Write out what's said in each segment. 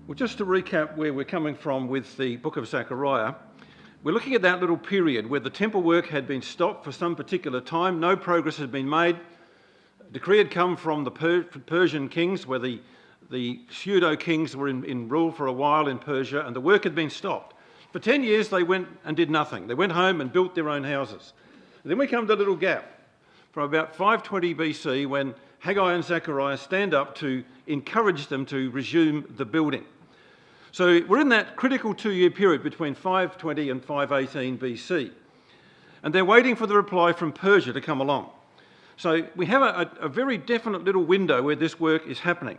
Well, just to recap where we're coming from with the book of Zechariah, we're looking at that little period where the temple work had been stopped for some particular time, no progress had been made. A decree had come from the Persian kings, where the pseudo kings were in rule for a while in Persia, and the work had been stopped. For 10 years they went and did nothing. They went home and built their own houses. And then we come to a little gap from about 520 BC when Haggai and Zechariah stand up to encourage them to resume the building. So we're in that critical 2-year period between 520 and 518 BC. And they're waiting for the reply from Persia to come along. So we have a very definite little window where this work is happening.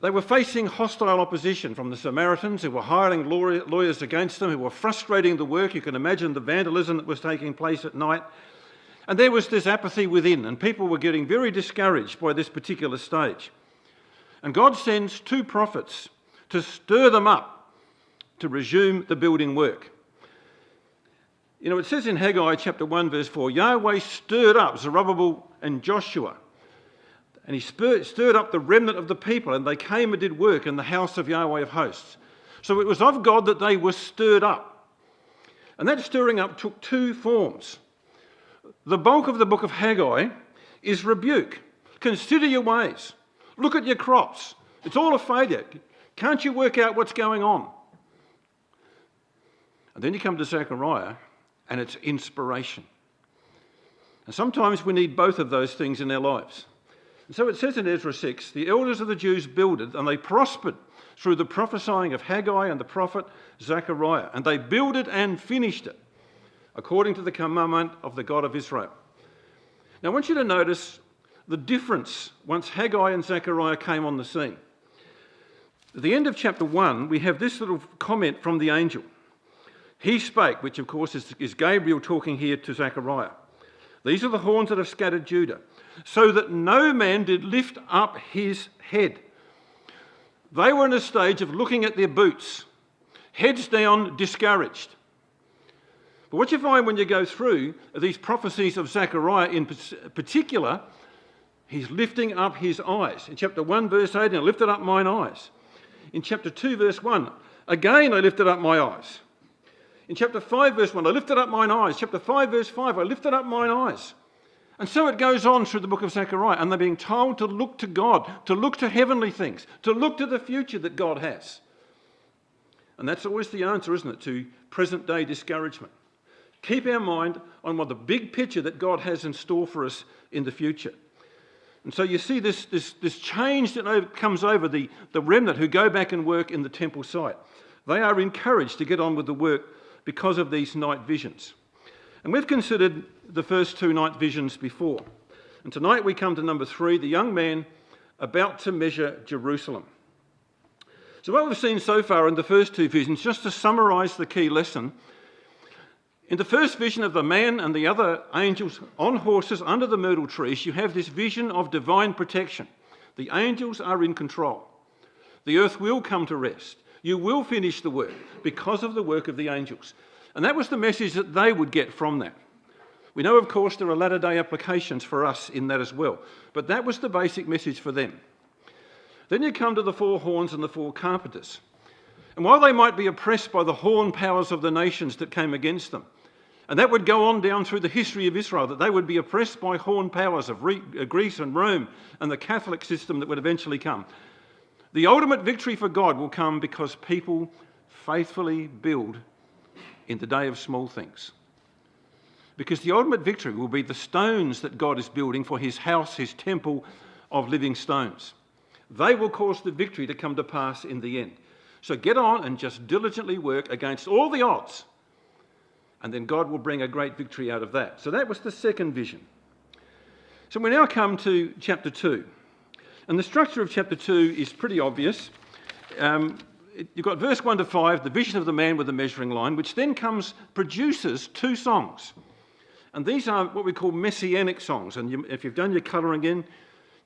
They were facing hostile opposition from the Samaritans, who were hiring lawyers against them, who were frustrating the work. You can imagine the vandalism that was taking place at night. And there was this apathy within, and people were getting very discouraged by this particular stage. And God sends 2 prophets to stir them up to resume the building work. You know, it says in Haggai chapter 1 verse 4, Yahweh stirred up Zerubbabel and Joshua, and he stirred up the remnant of the people, and they came and did work in the house of Yahweh of hosts. So it was of God that they were stirred up. And that stirring up took 2 forms. The bulk of the book of Haggai is rebuke. Consider your ways. Look at your crops. It's all a failure. Can't you work out what's going on? And then you come to Zechariah, and it's inspiration. And sometimes we need both of those things in our lives. And so it says in Ezra 6, the elders of the Jews builded, and they prospered through the prophesying of Haggai and the prophet Zechariah. And they builded and finished it, according to the commandment of the God of Israel. Now I want you to notice the difference once Haggai and Zechariah came on the scene. At the end of chapter 1, we have this little comment from the angel. He spake, which of course is Gabriel talking here to Zechariah. These are the horns that have scattered Judah, so that no man did lift up his head. They were in a stage of looking at their boots, heads down, discouraged. But what you find when you go through these prophecies of Zechariah in particular, he's lifting up his eyes. In chapter 1 verse 18, I lifted up mine eyes. In chapter 2 verse 1, again I lifted up my eyes. In chapter 5 verse 1, I lifted up mine eyes. Chapter 5 verse 5, I lifted up mine eyes. And so it goes on through the book of Zechariah, and they're being told to look to God, to look to heavenly things, to look to the future that God has. And that's always the answer, isn't it, to present day discouragement. Keep our mind on what the big picture that God has in store for us in the future. And so you see this change that comes over the remnant who go back and work in the temple site. They are encouraged to get on with the work because of these night visions. And we've considered the first 2 night visions before. And tonight we come to number 3, the young man about to measure Jerusalem. So what we've seen so far in the first 2 visions, just to summarise the key lesson, in the first vision of the man and the other angels on horses under the myrtle trees, you have this vision of divine protection. The angels are in control. The earth will come to rest. You will finish the work because of the work of the angels. And that was the message that they would get from that. We know, of course, there are latter-day applications for us in that as well. But that was the basic message for them. Then you come to the 4 horns and the 4 carpenters. And while they might be oppressed by the horn powers of the nations that came against them, and that would go on down through the history of Israel, that they would be oppressed by horn powers of Greece and Rome and the Catholic system that would eventually come. The ultimate victory for God will come because people faithfully build in the day of small things. Because the ultimate victory will be the stones that God is building for his house, his temple of living stones. They will cause the victory to come to pass in the end. So get on and just diligently work against all the odds, and then God will bring a great victory out of that. So that was the second vision. So we now come to chapter 2. And the structure of chapter 2 is pretty obvious. You've got verse 1 to 5, the vision of the man with the measuring line, which then produces 2 songs. And these are what we call Messianic songs. And if you've done your colouring in,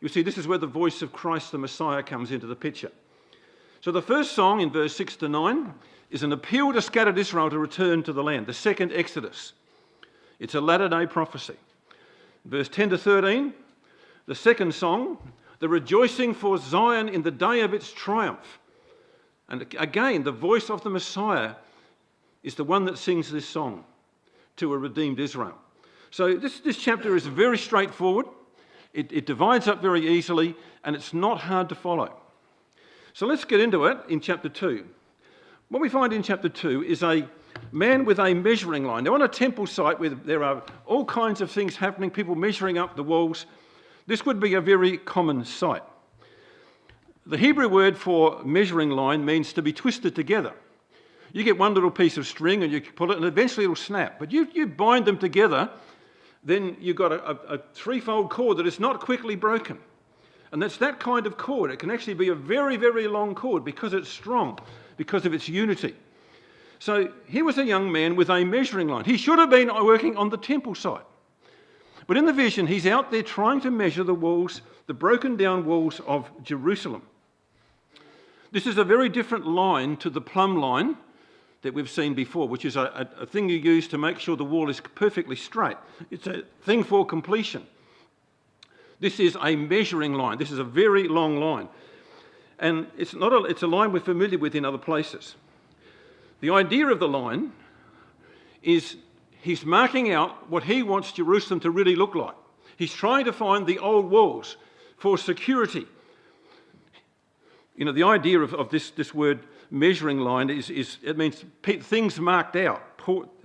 you'll see this is where the voice of Christ the Messiah comes into the picture. So the first song in verse 6 to 9 is an appeal to scattered Israel to return to the land, the second Exodus. It's a latter-day prophecy. Verse 10 to 13, the second song, the rejoicing for Zion in the day of its triumph. And again, the voice of the Messiah is the one that sings this song to a redeemed Israel. So this chapter is very straightforward. It divides up very easily, and it's not hard to follow. So let's get into it in chapter 2. What we find in chapter 2 is a man with a measuring line. Now, on a temple site where there are all kinds of things happening, people measuring up the walls, this would be a very common sight. The Hebrew word for measuring line means to be twisted together. You get one little piece of string and you pull it and eventually it'll snap. But you bind them together, then you've got a threefold cord that is not quickly broken. And that's that kind of cord. It can actually be a very, very long cord because it's strong, because of its unity. So here was a young man with a measuring line. He should have been working on the temple site. But in the vision, he's out there trying to measure the walls, the broken down walls of Jerusalem. This is a very different line to the plumb line that we've seen before, which is a thing you use to make sure the wall is perfectly straight. It's a thing for completion. This is a measuring line. This is a very long line. And it's a line we're familiar with in other places. The idea of the line is he's marking out what he wants Jerusalem to really look like. He's trying to find the old walls for security. You know, the idea of this word measuring line is it means things marked out,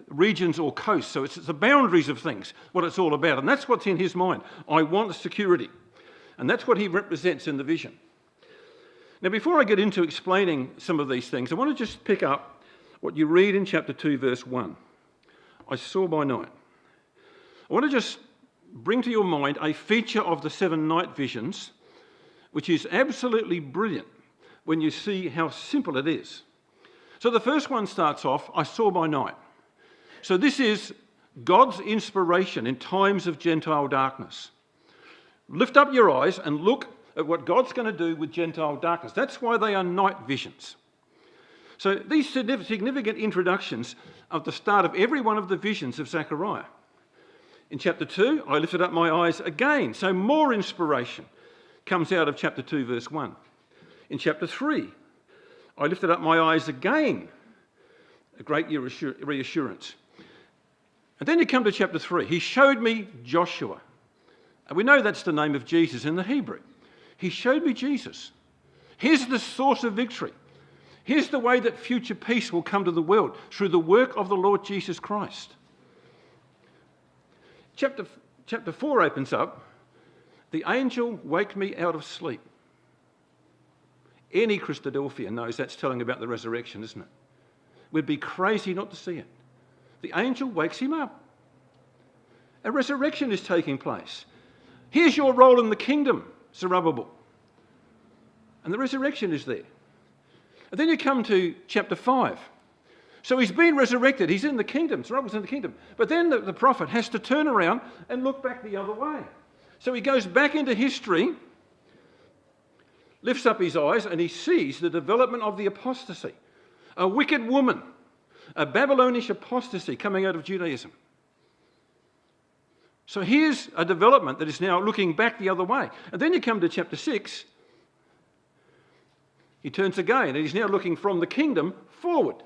regions or coasts. So it's the boundaries of things, what it's all about. And that's what's in his mind. I want security. And that's what he represents in the vision. Now, before I get into explaining some of these things, I want to just pick up what you read in chapter 2, verse 1. I saw by night. I want to just bring to your mind a feature of the 7 night visions, which is absolutely brilliant when you see how simple it is. So the first one starts off, I saw by night. So this is God's inspiration in times of Gentile darkness. Lift up your eyes and look at what God's going to do with Gentile darkness. That's why they are night visions. So these significant introductions are the start of every one of the visions of Zechariah. In chapter 2, I lifted up my eyes again. So more inspiration comes out of chapter 2, verse 1. In chapter 3, I lifted up my eyes again. A great reassurance. And then you come to chapter 3. He showed me Joshua. And we know that's the name of Jesus in the Hebrew. He showed me Jesus. Here's the source of victory. Here's the way that future peace will come to the world through the work of the Lord Jesus Christ. Chapter 4 opens up, the angel waked me out of sleep. Any Christadelphian knows that's telling about the resurrection, isn't it? We'd be crazy not to see it. The angel wakes him up. A resurrection is taking place. Here's your role in the kingdom, Zerubbabel. And the resurrection is there. And then you come to chapter 5. So he's been resurrected. He's in the kingdom. Zerubbabel's in the kingdom. But then the prophet has to turn around and look back the other way. So he goes back into history, lifts up his eyes, and he sees the development of the apostasy. A wicked woman, a Babylonish apostasy coming out of Judaism. So here's a development that is now looking back the other way. And then you come to chapter 6. He turns again, and he's now looking from the kingdom forward.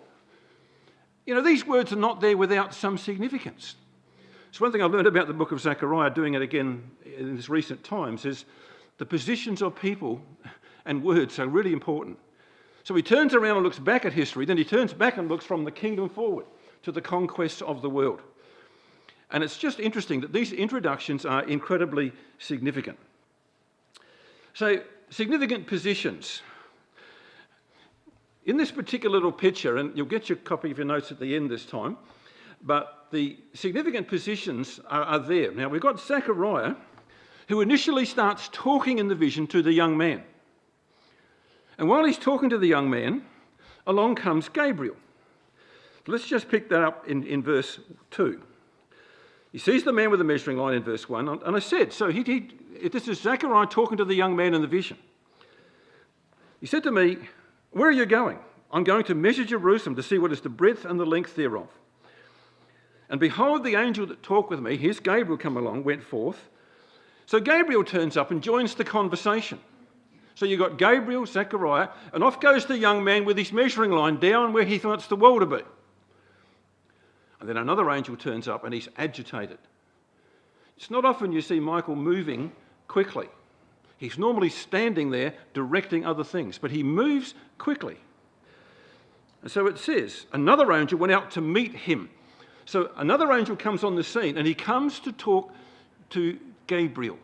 You know, these words are not there without some significance. So one thing I've learned about the book of Zechariah, doing it again in these recent times, is the positions of people and words are really important. So he turns around and looks back at history, then he turns back and looks from the kingdom forward to the conquest of the world. And it's just interesting that these introductions are incredibly significant. So, significant positions. In this particular little picture, and you'll get your copy of your notes at the end this time, but the significant positions are there. Now, we've got Zechariah, who initially starts talking in the vision to the young man. And while he's talking to the young man, along comes Gabriel. Let's just pick that up in verse 2. He sees the man with the measuring line in verse 1, and I said, so this is Zechariah talking to the young man in the vision. He said to me, where are you going? I'm going to measure Jerusalem to see what is the breadth and the length thereof. And behold, the angel that talked with me, here's Gabriel come along, went forth, So Gabriel turns up and joins the conversation. So you've got Gabriel, Zechariah, and off goes the young man with his measuring line down where he wants the wall to be. And then another angel turns up and he's agitated. It's not often you see Michael moving quickly. He's normally standing there directing other things, but he moves quickly. And so it says, another angel went out to meet him. So another angel comes on the scene and he comes to talk to Gabriel.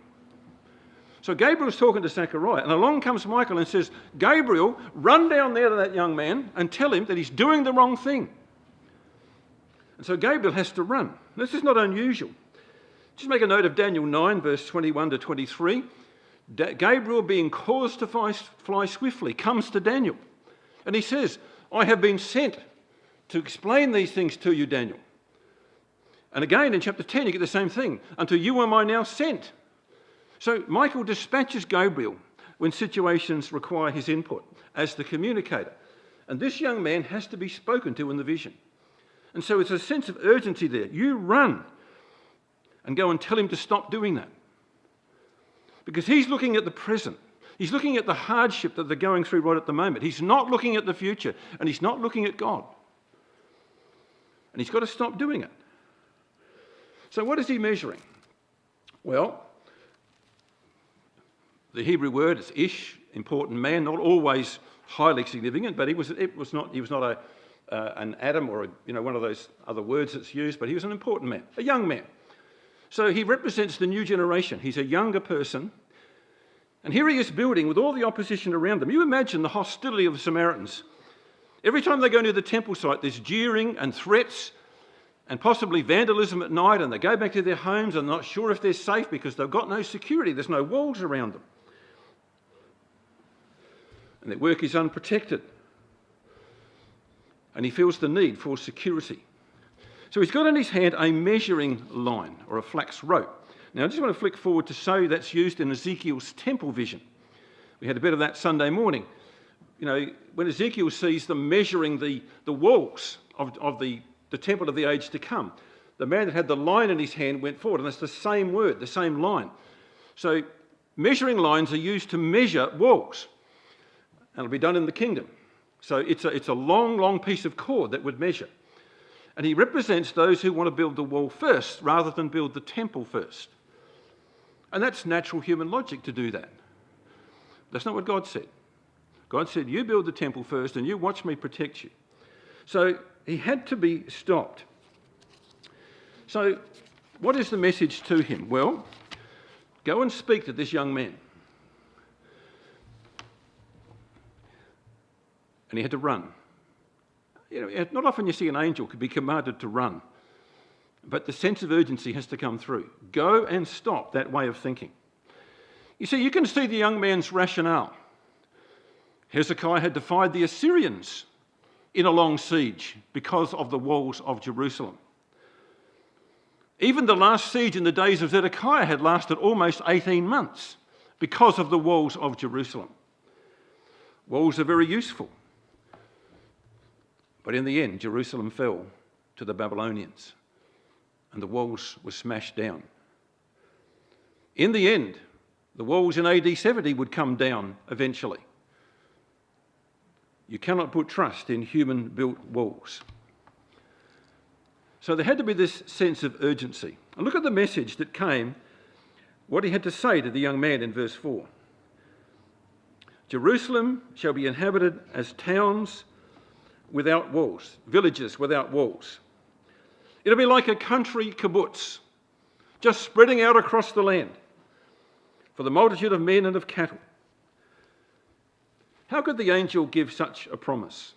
So Gabriel's talking to Zechariah, and along comes Michael and says, Gabriel, run down there to that young man and tell him that he's doing the wrong thing. And so Gabriel has to run. This is not unusual. Just make a note of Daniel 9, verse 21 to 23. Gabriel, being caused to fly swiftly, comes to Daniel. And he says, I have been sent to explain these things to you, Daniel. And again in chapter 10, you get the same thing. Unto you am I now sent. So Michael dispatches Gabriel when situations require his input as the communicator. And this young man has to be spoken to in the vision. And so it's a sense of urgency there. You run and go and tell him to stop doing that. Because he's looking at the present. He's looking at the hardship that they're going through right at the moment. He's not looking at the future, and he's not looking at God. And he's got to stop doing it. So what is he measuring? Well, the Hebrew word is ish, important man, not always highly significant, but he was not an Adam or one of those other words that's used, but he was an important man, a young man. So he represents the new generation. He's a younger person. And here he is building with all the opposition around them. You imagine the hostility of the Samaritans. Every time they go near the temple site, there's jeering and threats and possibly vandalism at night, and they go back to their homes and not sure if they're safe because they've got no security. There's no walls around them. And their work is unprotected. And he feels the need for security. So he's got in his hand a measuring line or a flax rope. Now I just want to flick forward to show you that's used in Ezekiel's temple vision. We had a bit of that Sunday morning. When Ezekiel sees them measuring the walls of the temple of the age to come, the man that had the line in his hand went forward, and that's the same word, the same line. So measuring lines are used to measure walls. And it'll be done in the kingdom. So it's a long, long piece of cord that would measure. And he represents those who want to build the wall first rather than build the temple first. And that's natural human logic to do that. That's not what God said. God said, you build the temple first and you watch me protect you. So he had to be stopped. So what is the message to him? Well, go and speak to this young man. And he had to run. Not often you see an angel could be commanded to run, but the sense of urgency has to come through. Go and stop that way of thinking. You see, you can see the young man's rationale. Hezekiah had defied the Assyrians in a long siege because of the walls of Jerusalem. Even the last siege in the days of Zedekiah had lasted almost 18 months because of the walls of Jerusalem. Walls are very useful. But in the end, Jerusalem fell to the Babylonians and the walls were smashed down. In the end, the walls in AD 70 would come down eventually. You cannot put trust in human-built walls. So there had to be this sense of urgency. And look at the message that came, what he had to say to the young man in verse 4. Jerusalem shall be inhabited as towns without walls, villages without walls. It'll be like a country kibbutz, just spreading out across the land for the multitude of men and of cattle. How could the angel give such a promise?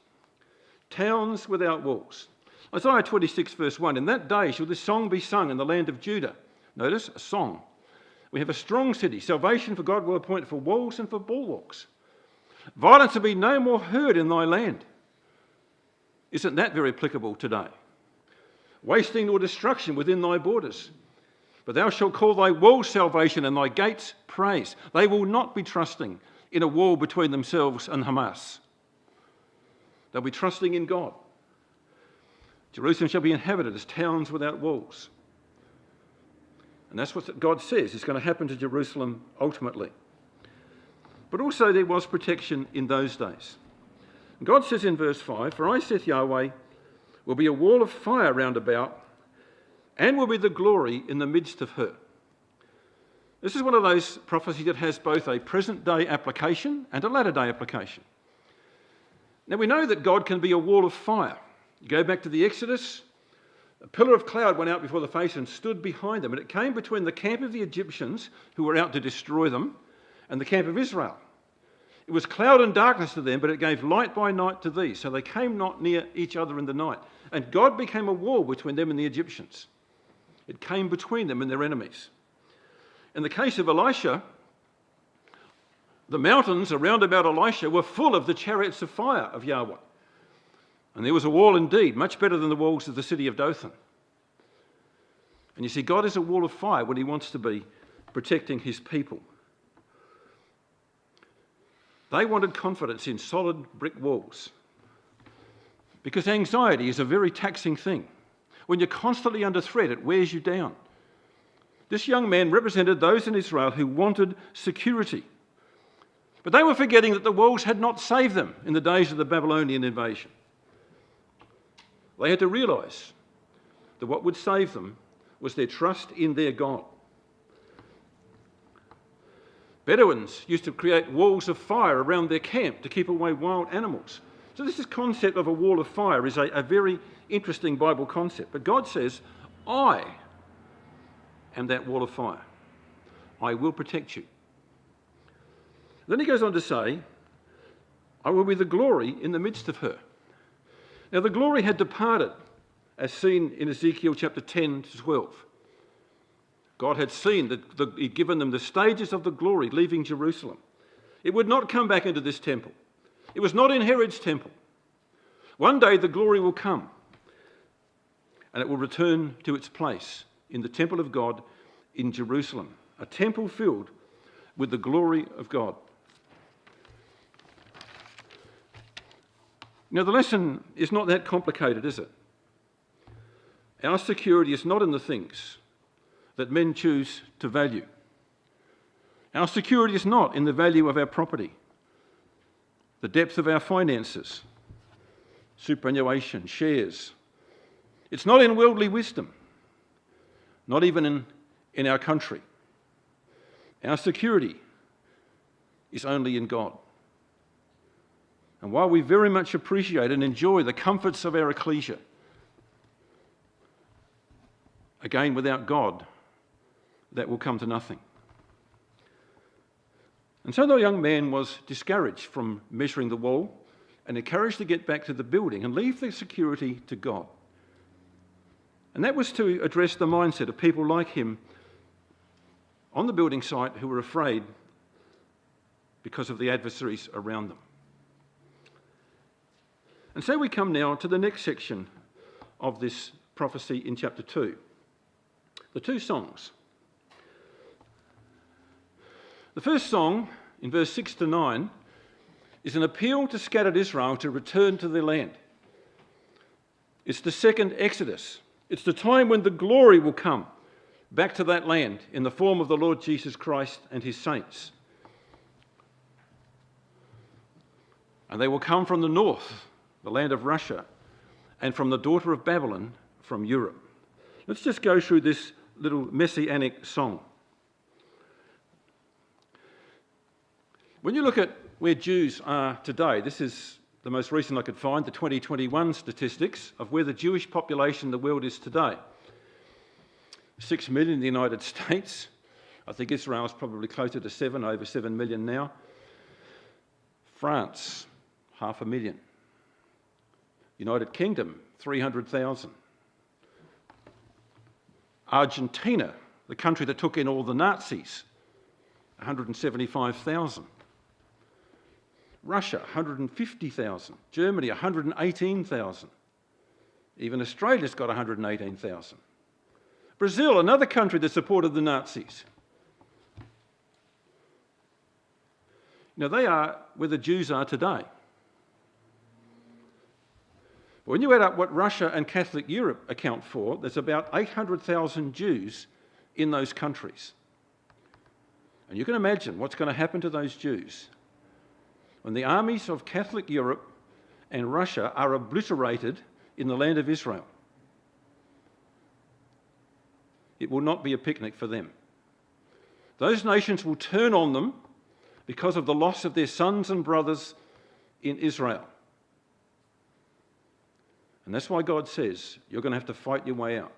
Towns without walls. Isaiah 26 verse 1, in that day shall this song be sung in the land of Judah. Notice, a song. We have a strong city. Salvation for God will appoint for walls and for bulwarks. Violence will be no more heard in thy land. Isn't that very applicable today? Wasting nor destruction within thy borders. But thou shalt call thy walls salvation and thy gates praise. They will not be trusting in a war between themselves and Hamas. They'll be trusting in God. Jerusalem shall be inhabited as towns without walls. And that's what God says is going to happen to Jerusalem ultimately. But also there was protection in those days. God says in verse 5, "For I, saith Yahweh, will be a wall of fire round about, and will be the glory in the midst of her." This is one of those prophecies that has both a present-day application and a latter-day application. Now we know that God can be a wall of fire. You go back to the Exodus, a pillar of cloud went out before the face and stood behind them, and it came between the camp of the Egyptians, who were out to destroy them, and the camp of Israel. It was cloud and darkness to them, but it gave light by night to these, so they came not near each other in the night. And God became a wall between them and the Egyptians. It came between them and their enemies. In the case of Elisha, the mountains around about Elisha were full of the chariots of fire of Yahweh. And there was a wall indeed, much better than the walls of the city of Dothan. And you see, God is a wall of fire when he wants to be protecting his people. They wanted confidence in solid brick walls, because anxiety is a very taxing thing. When you're constantly under threat, it wears you down. This young man represented those in Israel who wanted security. But they were forgetting that the walls had not saved them in the days of the Babylonian invasion. They had to realise that what would save them was their trust in their God. Bedouins used to create walls of fire around their camp to keep away wild animals. So this concept of a wall of fire is a very interesting Bible concept. But God says, I am that wall of fire. I will protect you. Then he goes on to say, I will be the glory in the midst of her. Now the glory had departed, as seen in Ezekiel chapter 10 to 12. God had seen that he'd given them the stages of the glory leaving Jerusalem. It would not come back into this temple. It was not in Herod's temple. One day the glory will come, and it will return to its place in the temple of God in Jerusalem, a temple filled with the glory of God. Now the lesson is not that complicated, is it? Our security is not in the things that men choose to value. Our security is not in the value of our property, the depth of our finances, superannuation, shares. It's not in worldly wisdom, not even in our country. Our security is only in God. And while we very much appreciate and enjoy the comforts of our ecclesia, again, without God, that will come to nothing. And so the young man was discouraged from measuring the wall and encouraged to get back to the building and leave the security to God. And that was to address the mindset of people like him on the building site who were afraid because of the adversaries around them. And so we come now to the next section of this prophecy in chapter 2. The two songs. The first song, in verse 6 to 9, is an appeal to scattered Israel to return to their land. It's the second Exodus. It's the time when the glory will come back to that land in the form of the Lord Jesus Christ and his saints. And they will come from the north, the land of Russia, and from the daughter of Babylon, from Europe. Let's just go through this little Messianic song. When you look at where Jews are today, this is the most recent I could find, the 2021 statistics of where the Jewish population in the world is today. 6 million in the United States. I think Israel is probably closer to over 7 million now. France, 500,000. United Kingdom, 300,000. Argentina, the country that took in all the Nazis, 175,000. Russia, 150,000. Germany, 118,000. Even Australia's got 118,000. Brazil, another country that supported the Nazis. Now, they are where the Jews are today. But when you add up what Russia and Catholic Europe account for, there's about 800,000 Jews in those countries. And you can imagine what's going to happen to those Jews when the armies of Catholic Europe and Russia are obliterated in the land of Israel. It will not be a picnic for them. Those nations will turn on them because of the loss of their sons and brothers in Israel. And that's why God says you're going to have to fight your way out.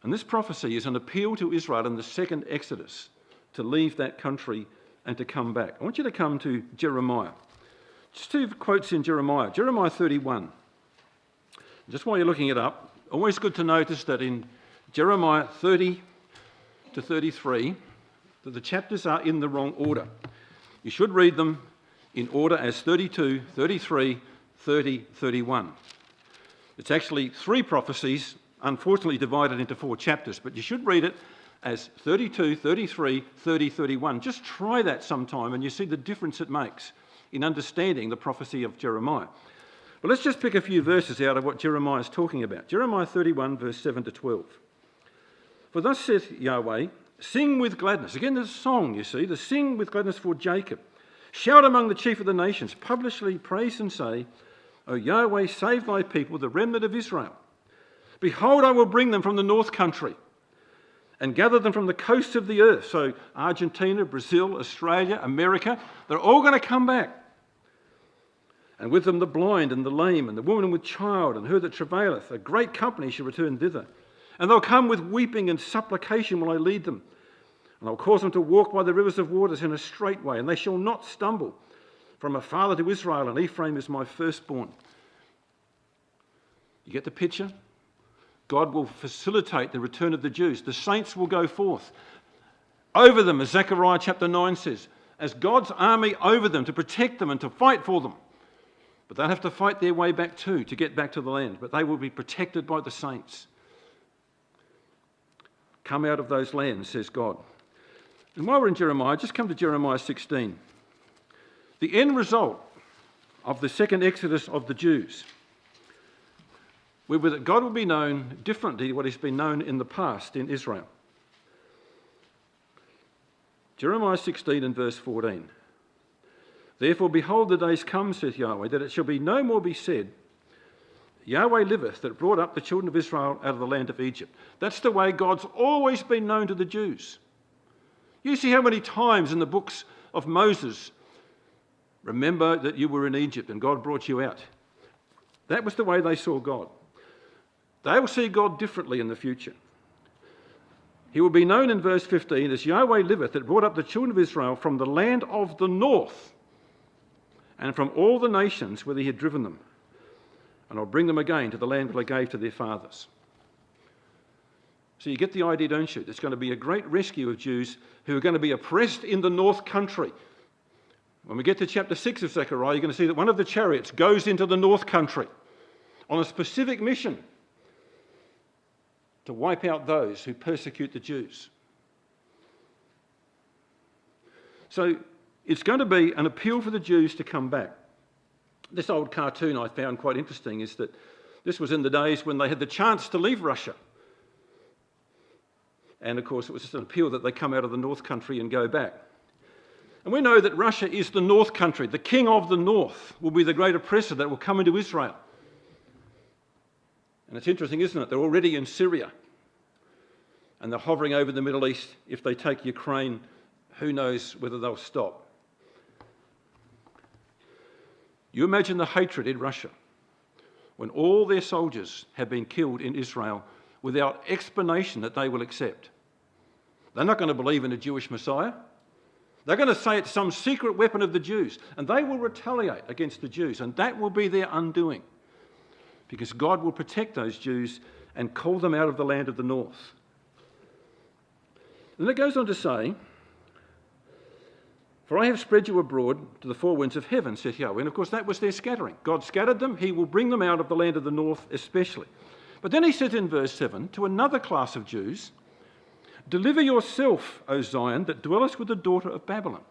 And this prophecy is an appeal to Israel in the second Exodus to leave that country and to come back. I want you to come to Jeremiah. Just two quotes in Jeremiah. Jeremiah 31. Just while you're looking it up, always good to notice that in Jeremiah 30 to 33, that the chapters are in the wrong order. You should read them in order as 32, 33, 30, 31. It's actually three prophecies, unfortunately divided into 4 chapters, but you should read it as 32, 33, 30, 31. Just try that sometime and you see the difference it makes in understanding the prophecy of Jeremiah. But let's just pick a few verses out of what Jeremiah is talking about. Jeremiah 31, verse 7 to 12. For thus saith Yahweh, sing with gladness. Again, there's a song, you see. The sing with gladness for Jacob. Shout among the chief of the nations. Publicly praise and say, O Yahweh, save thy people, the remnant of Israel. Behold, I will bring them from the north country and gather them from the coasts of the earth. So Argentina, Brazil, Australia, America, they're all going to come back. And with them the blind and the lame and the woman with child and her that travaileth. A great company shall return thither. And they'll come with weeping and supplication will I lead them. And I'll cause them to walk by the rivers of waters in a straight way, and they shall not stumble. From a father to Israel, and Ephraim is my firstborn. You get the picture? God will facilitate the return of the Jews. The saints will go forth over them, as Zechariah chapter 9 says, as God's army over them to protect them and to fight for them. But they'll have to fight their way back too to get back to the land. But they will be protected by the saints. Come out of those lands, says God. And while we're in Jeremiah, just come to Jeremiah 16. The end result of the second exodus of the Jews, where God will be known differently to what has been known in the past in Israel. Jeremiah 16 and verse 14. Therefore, behold, the days come, saith Yahweh, that it shall be no more be said, Yahweh liveth, that brought up the children of Israel out of the land of Egypt. That's the way God's always been known to the Jews. You see how many times in the books of Moses, remember that you were in Egypt and God brought you out. That was the way they saw God. They will see God differently in the future. He will be known in verse 15 as Yahweh liveth, that brought up the children of Israel from the land of the north and from all the nations whither he had driven them. And I'll bring them again to the land that I gave to their fathers. So you get the idea, don't you? There's going to be a great rescue of Jews who are going to be oppressed in the north country. When we get to chapter 6 of Zechariah, you're going to see that one of the chariots goes into the north country on a specific mission to wipe out those who persecute the Jews. So it's going to be an appeal for the Jews to come back. This old cartoon I found quite interesting is that this was in the days when they had the chance to leave Russia. And of course it was just an appeal that they come out of the north country and go back. And we know that Russia is the north country. The king of the north will be the great oppressor that will come into Israel. And it's interesting, isn't it? They're already in Syria. And they're hovering over the Middle East. If they take Ukraine, who knows whether they'll stop. You imagine the hatred in Russia when all their soldiers have been killed in Israel without explanation that they will accept. They're not going to believe in a Jewish Messiah. They're going to say it's some secret weapon of the Jews, and they will retaliate against the Jews, and that will be their undoing, because God will protect those Jews and call them out of the land of the north. And it goes on to say, for I have spread you abroad to the four winds of heaven, saith Yahweh. And of course that was their scattering. God scattered them. He will bring them out of the land of the north especially. But then he says in verse 7, to another class of Jews, deliver yourself, O Zion, that dwellest with the daughter of Babylon.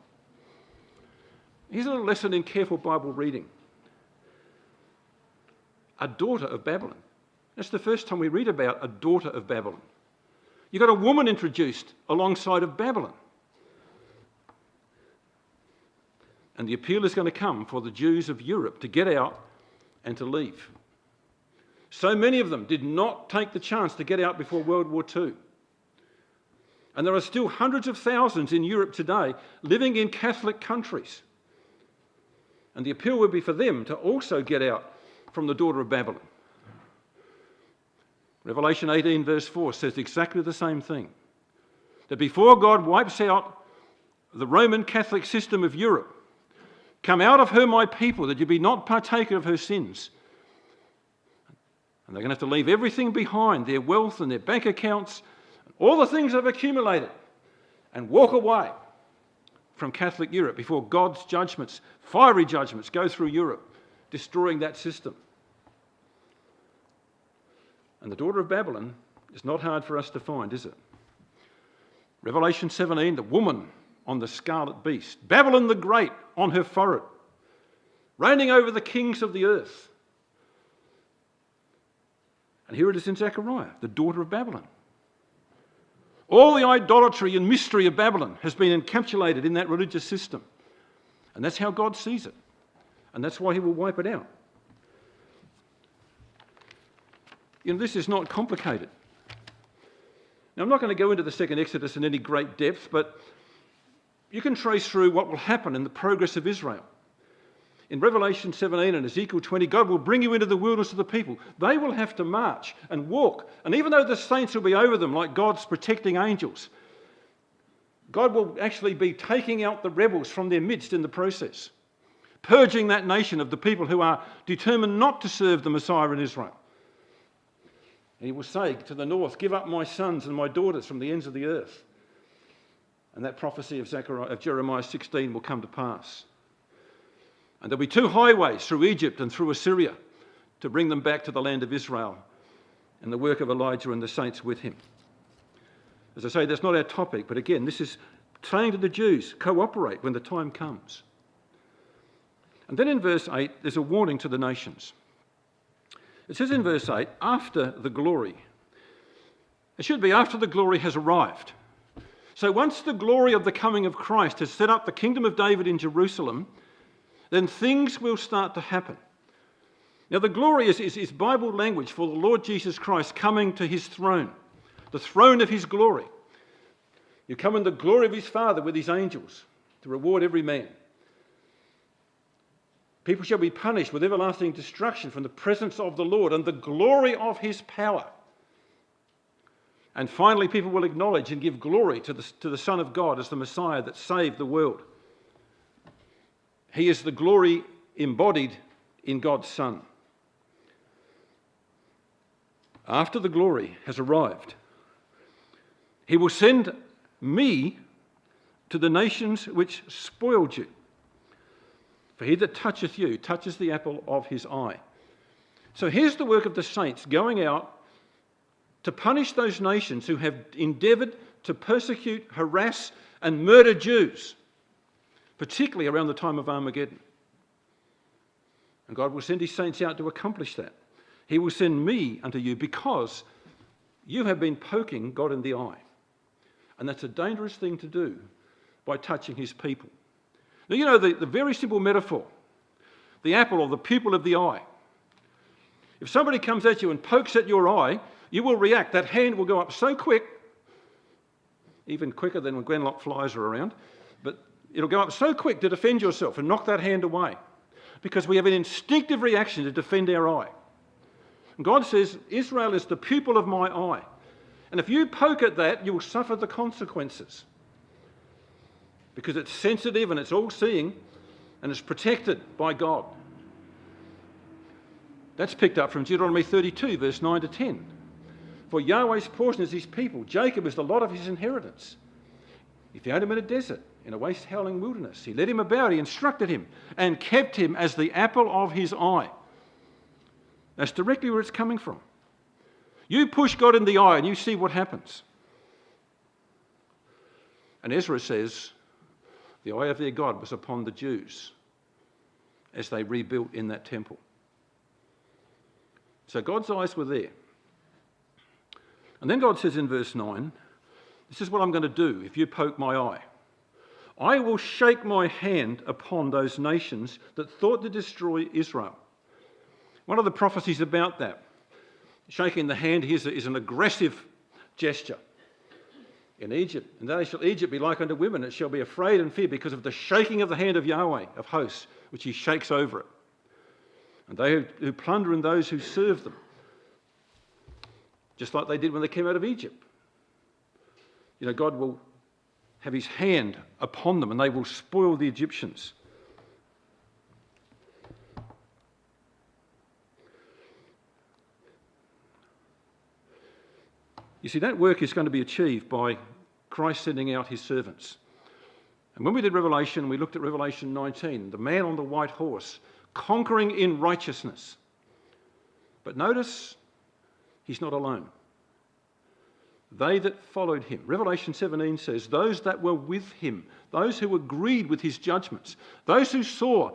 Here's a little lesson in careful Bible reading. A daughter of Babylon. That's the first time we read about a daughter of Babylon. You've got a woman introduced alongside of Babylon. And the appeal is going to come for the Jews of Europe to get out and to leave. So many of them did not take the chance to get out before World War II. And there are still hundreds of thousands in Europe today living in Catholic countries. And the appeal would be for them to also get out from the daughter of Babylon. Revelation 18 verse 4 says exactly the same thing. That before God wipes out the Roman Catholic system of Europe, come out of her, my people, that you be not partaker of her sins. And they're going to have to leave everything behind, their wealth and their bank accounts, all the things they've accumulated, and walk away from Catholic Europe before God's judgments, fiery judgments, go through Europe, destroying that system. And the daughter of Babylon is not hard for us to find, is it? Revelation 17, the woman on the scarlet beast, Babylon the Great on her forehead, reigning over the kings of the earth. And here it is in Zechariah, the daughter of Babylon. All the idolatry and mystery of Babylon has been encapsulated in that religious system. And that's how God sees it. And that's why he will wipe it out. You know, this is not complicated. Now, I'm not going to go into the second Exodus in any great depth, but you can trace through what will happen in the progress of Israel. In Revelation 17 and Ezekiel 20, God will bring you into the wilderness of the people. They will have to march and walk. And even though the saints will be over them like God's protecting angels, God will actually be taking out the rebels from their midst in the process, purging that nation of the people who are determined not to serve the Messiah in Israel. And he will say to the north, give up my sons and my daughters from the ends of the earth. And that prophecy of Jeremiah 16 will come to pass. And there'll be two highways through Egypt and through Assyria to bring them back to the land of Israel and the work of Elijah and the saints with him. As I say, that's not our topic, but again, this is saying to the Jews, cooperate when the time comes. And then in verse 8, there's a warning to the nations. It says in verse 8, after the glory. It should be after the glory has arrived. So once the glory of the coming of Christ has set up the kingdom of David in Jerusalem, then things will start to happen. Now the glory is Bible language for the Lord Jesus Christ coming to his throne, the throne of his glory. You come in the glory of his Father with his angels to reward every man. People shall be punished with everlasting destruction from the presence of the Lord and the glory of his power. And finally, people will acknowledge and give glory to the Son of God as the Messiah that saved the world. He is the glory embodied in God's Son. After the glory has arrived, he will send me to the nations which spoiled you. For he that toucheth you touches the apple of his eye. So here's the work of the saints going out to punish those nations who have endeavoured to persecute, harass and murder Jews, particularly around the time of Armageddon. And God will send his saints out to accomplish that. He will send me unto you because you have been poking God in the eye. And that's a dangerous thing to do by touching his people. Now, you know, the very simple metaphor, the apple or the pupil of the eye. If somebody comes at you and pokes at your eye, you will react. That hand will go up so quick, even quicker than when Gwenlock flies are around, but it'll go up so quick to defend yourself and knock that hand away because we have an instinctive reaction to defend our eye. And God says, Israel is the pupil of my eye. And if you poke at that, you will suffer the consequences because it's sensitive and it's all-seeing and it's protected by God. That's picked up from Deuteronomy 32, verse 9 to 10. For Yahweh's portion is his people. Jacob is the lot of his inheritance. He found him in a desert, in a waste howling wilderness. He led him about, he instructed him, and kept him as the apple of his eye. That's directly where it's coming from. You push God in the eye and you see what happens. And Ezra says, the eye of their God was upon the Jews as they rebuilt in that temple. So God's eyes were there. And then God says in verse 9, this is what I'm going to do if you poke my eye. I will shake my hand upon those nations that thought to destroy Israel. One of the prophecies about that, shaking the hand here is an aggressive gesture. In Egypt, and then shall Egypt be like unto women, it shall be afraid and fear because of the shaking of the hand of Yahweh of hosts, which he shakes over it. And they who plunder and those who serve them, just like they did when they came out of Egypt. God will have his hand upon them and they will spoil the Egyptians. You see, that work is going to be achieved by Christ sending out his servants. And when we did Revelation, we looked at Revelation 19, the man on the white horse, conquering in righteousness. But notice, he's not alone. They that followed him. Revelation 17 says, those that were with him, those who agreed with his judgments, those who saw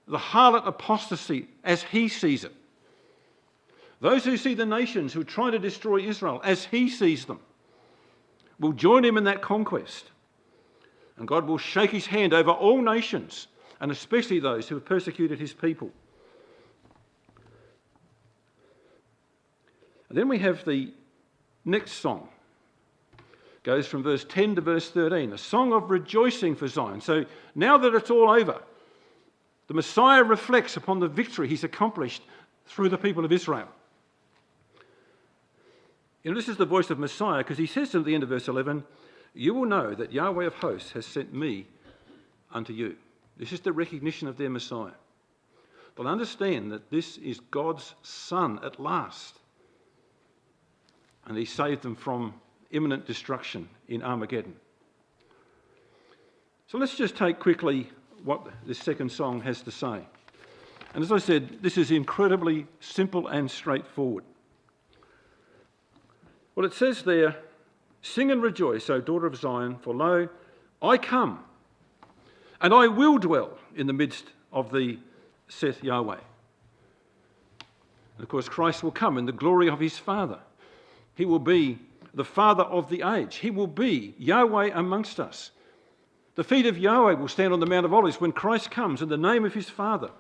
the harlot apostasy as he sees it, those who see the nations who try to destroy Israel as he sees them will join him in that conquest. And God will shake his hand over all nations, and especially those who have persecuted his people. And then we have the next song. It goes from verse 10 to verse 13, a song of rejoicing for Zion. So now that it's all over, the Messiah reflects upon the victory he's accomplished through the people of Israel. This is the voice of Messiah, because he says at the end of verse 11, you will know that Yahweh of hosts has sent me unto you. This is the recognition of their Messiah. They'll understand that this is God's Son at last. And he saved them from imminent destruction in Armageddon. So let's just take quickly what this second song has to say. And as I said, this is incredibly simple and straightforward. Well, it says there, sing and rejoice, O daughter of Zion, for lo, I come, and I will dwell in the midst of thee, saith Yahweh. And of course, Christ will come in the glory of his Father. He will be the Father of the age. He will be Yahweh amongst us. The feet of Yahweh will stand on the Mount of Olives when Christ comes in the name of his Father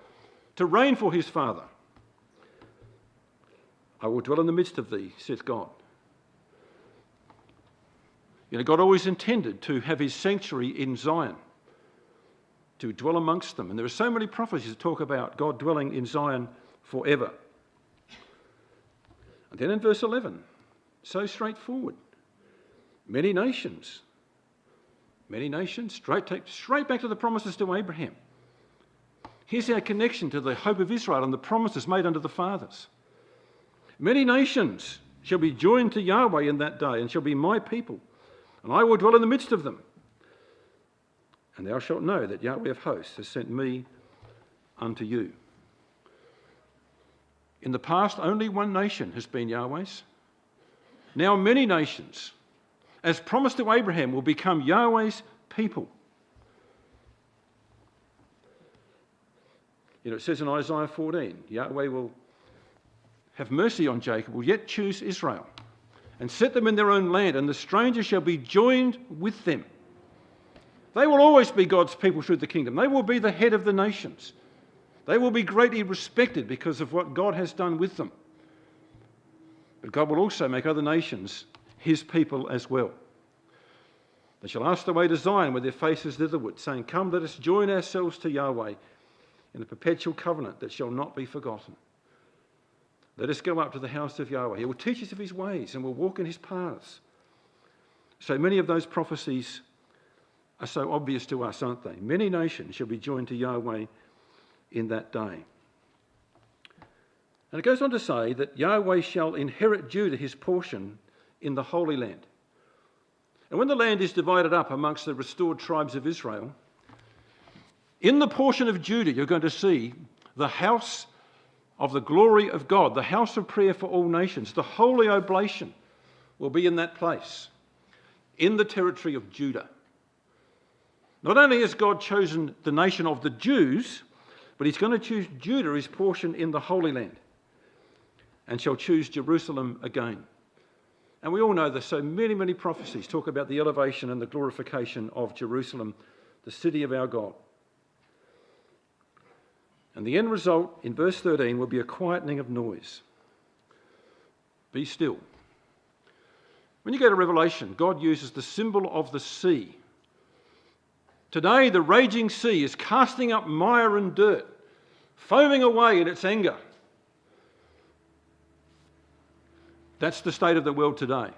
to reign for his Father. I will dwell in the midst of thee, saith God. God always intended to have his sanctuary in Zion, to dwell amongst them. And there are so many prophecies that talk about God dwelling in Zion forever. And then in verse 11, so straightforward. Many nations, straight back to the promises to Abraham. Here's our connection to the hope of Israel and the promises made unto the fathers. Many nations shall be joined to Yahweh in that day and shall be my people. And I will dwell in the midst of them. And thou shalt know that Yahweh of hosts has sent me unto you. In the past, only one nation has been Yahweh's. Now many nations, as promised to Abraham, will become Yahweh's people. It says in Isaiah 14, Yahweh will have mercy on Jacob, will yet choose Israel, and set them in their own land, and the stranger shall be joined with them. They will always be God's people through the kingdom. They will be the head of the nations. They will be greatly respected because of what God has done with them. But God will also make other nations his people as well. They shall ask the way to Zion with their faces thitherward, saying, come, let us join ourselves to Yahweh in a perpetual covenant that shall not be forgotten. Let us go up to the house of Yahweh. He will teach us of his ways and we'll walk in his paths. So many of those prophecies are so obvious to us, aren't they? Many nations shall be joined to Yahweh in that day. And it goes on to say that Yahweh shall inherit Judah his portion in the Holy Land. And when the land is divided up amongst the restored tribes of Israel, in the portion of Judah you're going to see the house of the glory of God, the house of prayer for all nations. The holy oblation will be in that place, in the territory of Judah. Not only has God chosen the nation of the Jews, but he's going to choose Judah, his portion in the Holy Land, and shall choose Jerusalem again. And we all know there's so many, many prophecies talk about the elevation and the glorification of Jerusalem, the city of our God. And the end result in verse 13 will be a quietening of noise. Be still. When you go to Revelation, God uses the symbol of the sea. Today, the raging sea is casting up mire and dirt, foaming away in its anger. That's the state of the world today.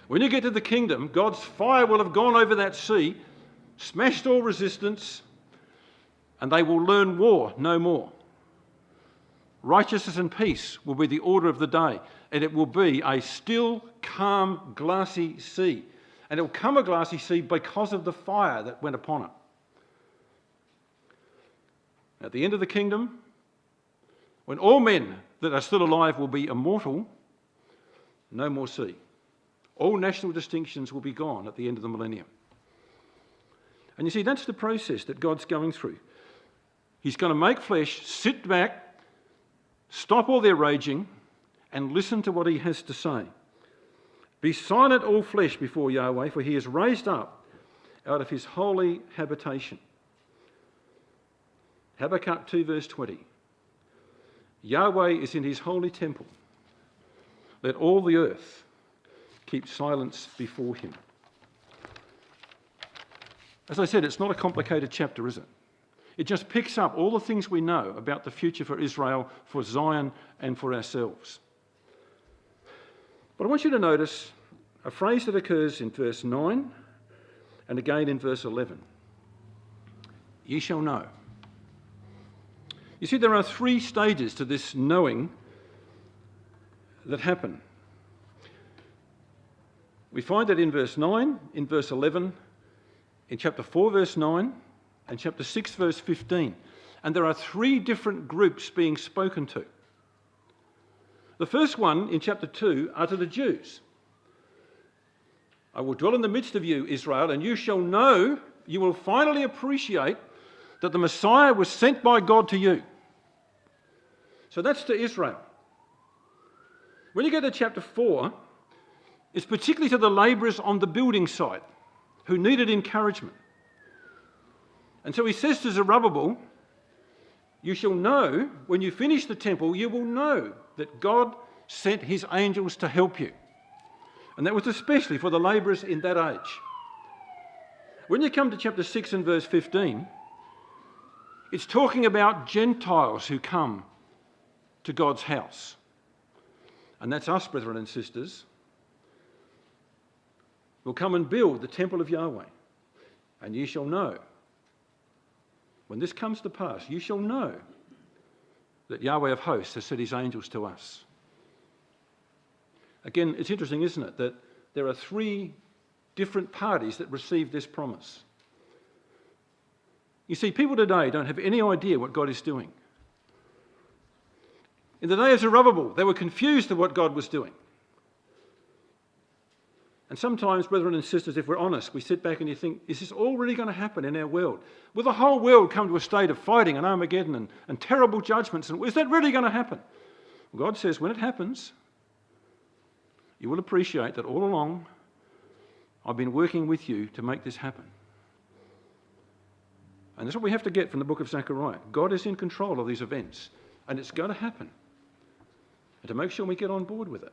When you get to the kingdom, God's fire will have gone over that sea, smashed all resistance, and they will learn war no more. Righteousness and peace will be the order of the day, and it will be a still, calm, glassy sea. And it will come a glassy sea because of the fire that went upon it. At the end of the kingdom, when all men that are still alive will be immortal, no more sea. All national distinctions will be gone at the end of the millennium. And you see, that's the process that God's going through. He's going to make flesh sit back, stop all their raging, and listen to what he has to say. Be silent, all flesh, before Yahweh, for he is raised up out of his holy habitation. Habakkuk 2 verse 20. Yahweh is in his holy temple. Let all the earth keep silence before him. As I said, it's not a complicated chapter, is it? It just picks up all the things we know about the future for Israel, for Zion, and for ourselves. But I want you to notice a phrase that occurs in verse 9 and again in verse 11. Ye shall know. You see, there are three stages to this knowing that happen. We find that in verse 9, in verse 11, in chapter 4 verse 9, and chapter 6 verse 15. And there are three different groups being spoken to. The first one in chapter 2 are to the Jews. I will dwell in the midst of you, Israel, and you shall know, you will finally appreciate that the Messiah was sent by God to you. So that's to Israel. When you get to chapter 4, it's particularly to the labourers on the building site who needed encouragement. And so he says to Zerubbabel, you shall know, when you finish the temple, you will know that God sent his angels to help you. And that was especially for the labourers in that age. When you come to chapter 6 and verse 15, it's talking about Gentiles who come to God's house. And that's us, brethren and sisters. We'll come and build the temple of Yahweh. And ye shall know. When this comes to pass, you shall know that Yahweh of hosts has sent his angels to us. Again, it's interesting, isn't it, that there are three different parties that receive this promise. You see, people today don't have any idea what God is doing. In the day of Zerubbabel, they were confused at what God was doing. And sometimes, brethren and sisters, if we're honest, we sit back and you think, is this all really going to happen in our world? Will the whole world come to a state of fighting and Armageddon and terrible judgments? And is that really going to happen? Well, God says, when it happens, you will appreciate that all along I've been working with you to make this happen. And that's what we have to get from the book of Zechariah. God is in control of these events, and it's going to happen. And to make sure we get on board with it.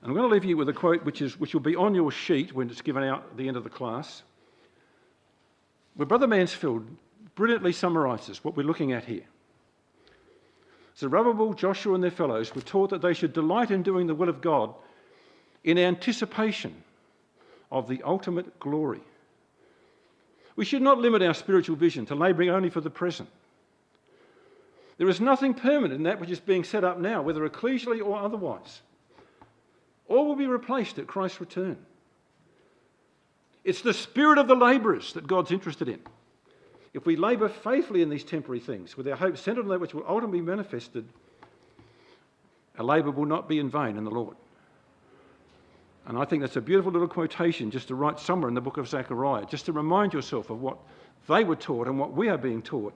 And I'm going to leave you with a quote which will be on your sheet when it's given out at the end of the class, where Brother Mansfield brilliantly summarises what we're looking at here. Zerubbabel, Joshua and their fellows were taught that they should delight in doing the will of God in anticipation of the ultimate glory. We should not limit our spiritual vision to labouring only for the present. There is nothing permanent in that which is being set up now, whether ecclesially or otherwise. All will be replaced at Christ's return. It's the spirit of the labourers that God's interested in. If we labour faithfully in these temporary things, with our hope centred on that which will ultimately be manifested, our labour will not be in vain in the Lord. And I think that's a beautiful little quotation just to write somewhere in the book of Zechariah, just to remind yourself of what they were taught and what we are being taught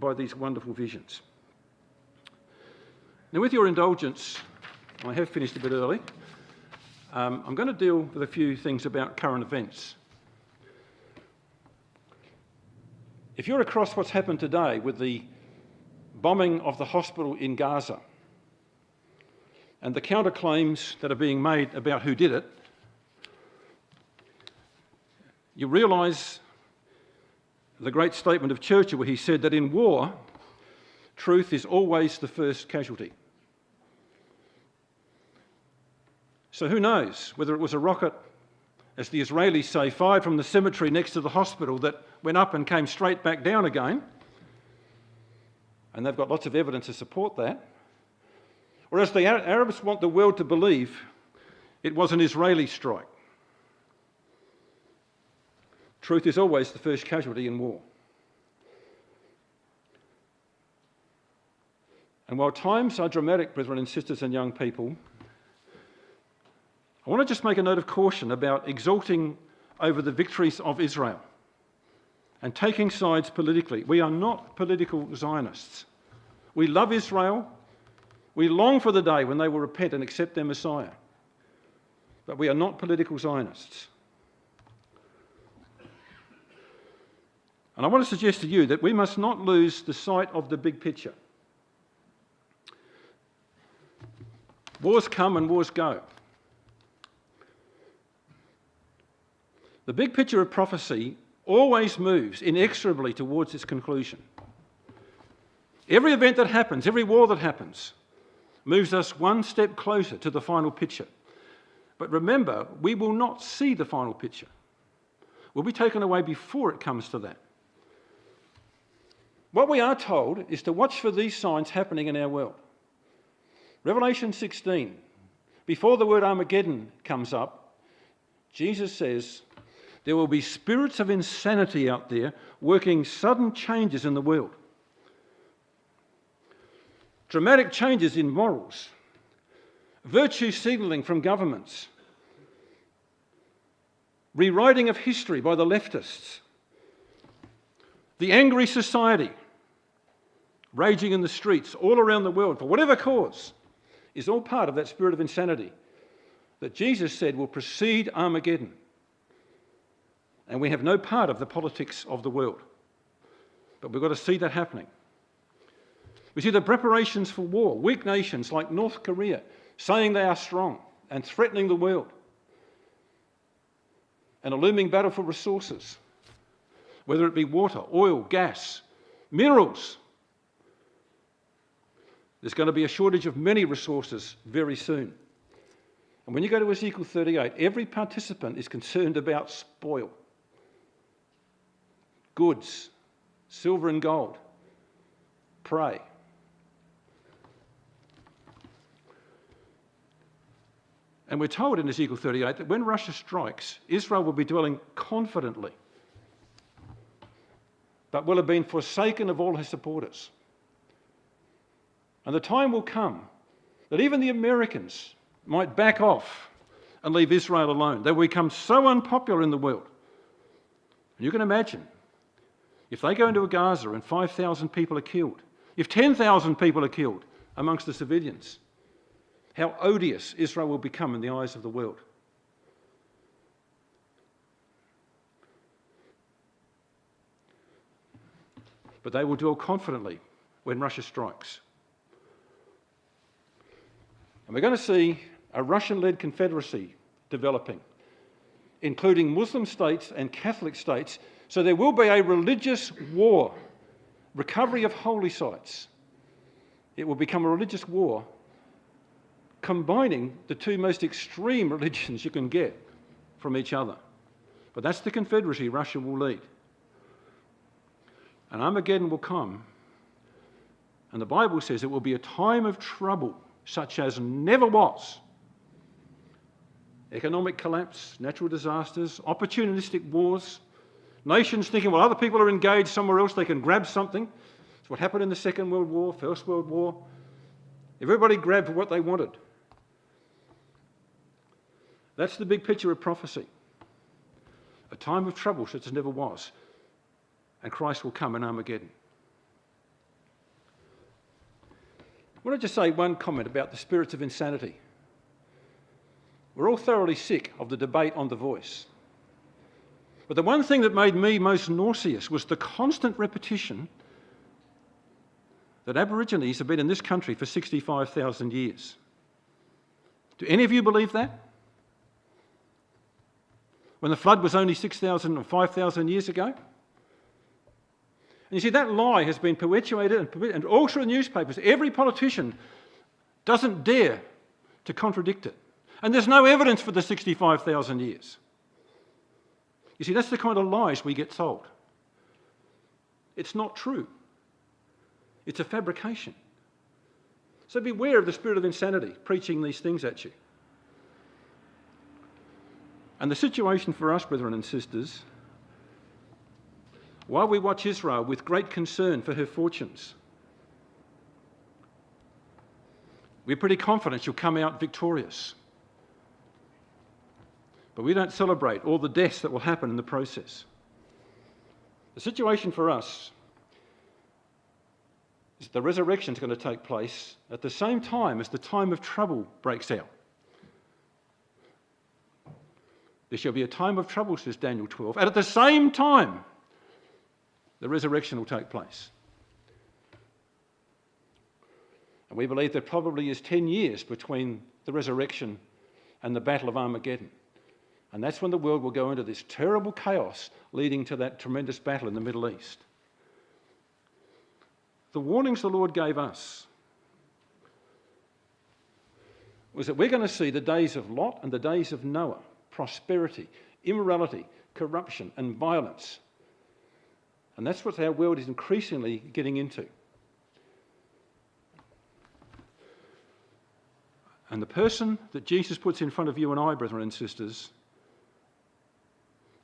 by these wonderful visions. Now, with your indulgence, I have finished a bit early. I'm going to deal with a few things about current events. If you're across what's happened today with the bombing of the hospital in Gaza and the counterclaims that are being made about who did it, you realise the great statement of Churchill where he said that in war, truth is always the first casualty. So who knows whether it was a rocket, as the Israelis say, fired from the cemetery next to the hospital that went up and came straight back down again, and they've got lots of evidence to support that, or as the Arabs want the world to believe, it was an Israeli strike. Truth is always the first casualty in war. And while times are dramatic, brethren and sisters and young people, I want to just make a note of caution about exulting over the victories of Israel and taking sides politically. We are not political Zionists. We love Israel. We long for the day when they will repent and accept their Messiah. But we are not political Zionists. And I want to suggest to you that we must not lose the sight of the big picture. Wars come and wars go. The big picture of prophecy always moves inexorably towards its conclusion. Every event that happens, every war that happens, moves us one step closer to the final picture. But remember, we will not see the final picture. We'll be taken away before it comes to that. What we are told is to watch for these signs happening in our world. Revelation 16, before the word Armageddon comes up, Jesus says, there will be spirits of insanity out there working sudden changes in the world. Dramatic changes in morals, virtue signalling from governments, rewriting of history by the leftists, the angry society raging in the streets all around the world for whatever cause is all part of that spirit of insanity that Jesus said will precede Armageddon. And we have no part of the politics of the world. But we've got to see that happening. We see the preparations for war, weak nations like North Korea saying they are strong and threatening the world. And a looming battle for resources, whether it be water, oil, gas, minerals. There's going to be a shortage of many resources very soon. And when you go to Ezekiel 38, every participant is concerned about spoil. Goods, silver and gold, prey. And we're told in Ezekiel 38 that when Russia strikes, Israel will be dwelling confidently, but will have been forsaken of all her supporters. And the time will come that even the Americans might back off and leave Israel alone. They will become so unpopular in the world. And you can imagine, if they go into a Gaza and 5,000 people are killed, if 10,000 people are killed amongst the civilians, how odious Israel will become in the eyes of the world. But they will dwell confidently when Russia strikes. And we're going to see a Russian-led confederacy developing, including Muslim states and Catholic states. So there will be a religious war, recovery of holy sites. It will become a religious war, combining the two most extreme religions you can get from each other. But that's the confederacy Russia will lead. And Armageddon will come, and the Bible says it will be a time of trouble such as never was. Economic collapse, natural disasters, opportunistic wars, nations thinking, well, other people are engaged somewhere else, they can grab something. It's what happened in the Second World War, First World War. Everybody grabbed what they wanted. That's the big picture of prophecy. A time of trouble such as never was. And Christ will come in Armageddon. I want to just say one comment about the spirits of insanity. We're all thoroughly sick of the debate on the voice. But the one thing that made me most nauseous was the constant repetition that Aborigines have been in this country for 65,000 years. Do any of you believe that? When the flood was only 6,000 or 5,000 years ago? And you see, that lie has been perpetuated and all through the newspapers. Every politician doesn't dare to contradict it. And there's no evidence for the 65,000 years. You see, that's the kind of lies we get told. It's not true. It's a fabrication. So beware of the spirit of insanity preaching these things at you. And the situation for us, brethren and sisters, while we watch Israel with great concern for her fortunes, we're pretty confident she'll come out victorious. But we don't celebrate all the deaths that will happen in the process. The situation for us is the resurrection is going to take place at the same time as the time of trouble breaks out. There shall be a time of trouble, says Daniel 12, and at the same time the resurrection will take place. And we believe there probably is 10 years between the resurrection and the Battle of Armageddon. And that's when the world will go into this terrible chaos leading to that tremendous battle in the Middle East. The warnings the Lord gave us was that we're going to see the days of Lot and the days of Noah, prosperity, immorality, corruption and violence. And that's what our world is increasingly getting into. And the person that Jesus puts in front of you and I, brethren and sisters,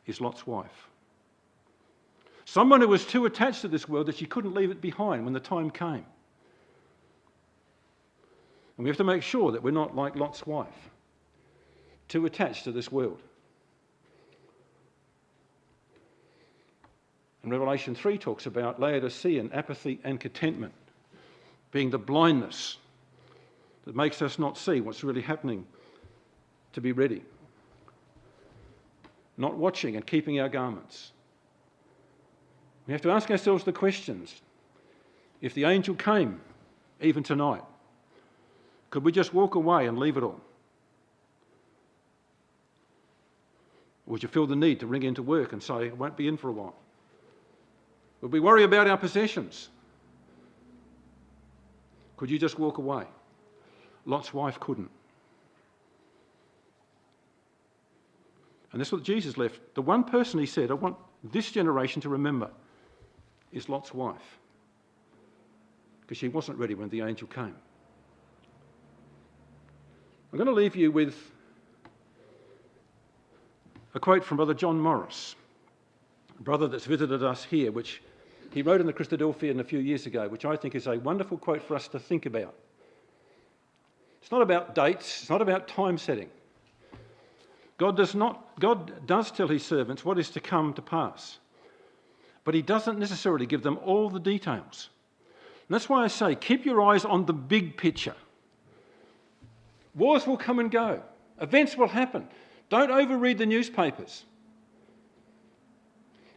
is Lot's wife. Someone who was too attached to this world that she couldn't leave it behind when the time came. And we have to make sure that we're not like Lot's wife, too attached to this world. And Revelation 3 talks about Laodicean apathy and contentment being the blindness that makes us not see what's really happening, to be ready. Not watching and keeping our garments. We have to ask ourselves the questions. If the angel came, even tonight, could we just walk away and leave it all? Or would you feel the need to ring into work and say, I won't be in for a while? Would we worry about our possessions? Could you just walk away? Lot's wife couldn't. And that's what Jesus left. The one person he said, I want this generation to remember, is Lot's wife. Because she wasn't ready when the angel came. I'm going to leave you with a quote from Brother John Morris, a brother that's visited us here, which he wrote in the Christadelphian a few years ago, which I think is a wonderful quote for us to think about. It's not about dates, it's not about time setting. God does tell his servants what is to come to pass, but he doesn't necessarily give them all the details. And that's why I say, keep your eyes on the big picture. Wars will come and go. Events will happen. Don't overread the newspapers.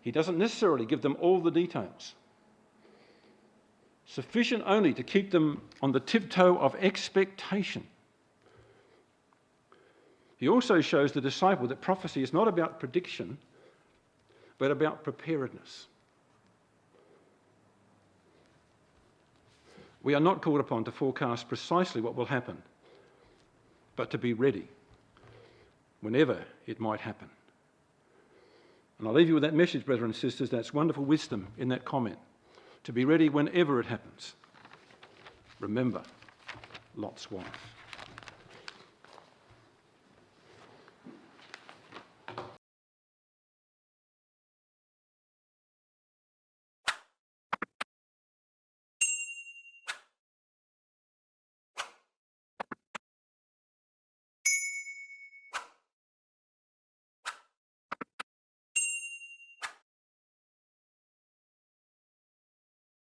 He doesn't necessarily give them all the details. Sufficient only to keep them on the tiptoe of expectation. He also shows the disciple that prophecy is not about prediction, but about preparedness. We are not called upon to forecast precisely what will happen, but to be ready whenever it might happen. And I'll leave you with that message, brethren and sisters. That's wonderful wisdom in that comment. To be ready whenever it happens. Remember, Lot's wife.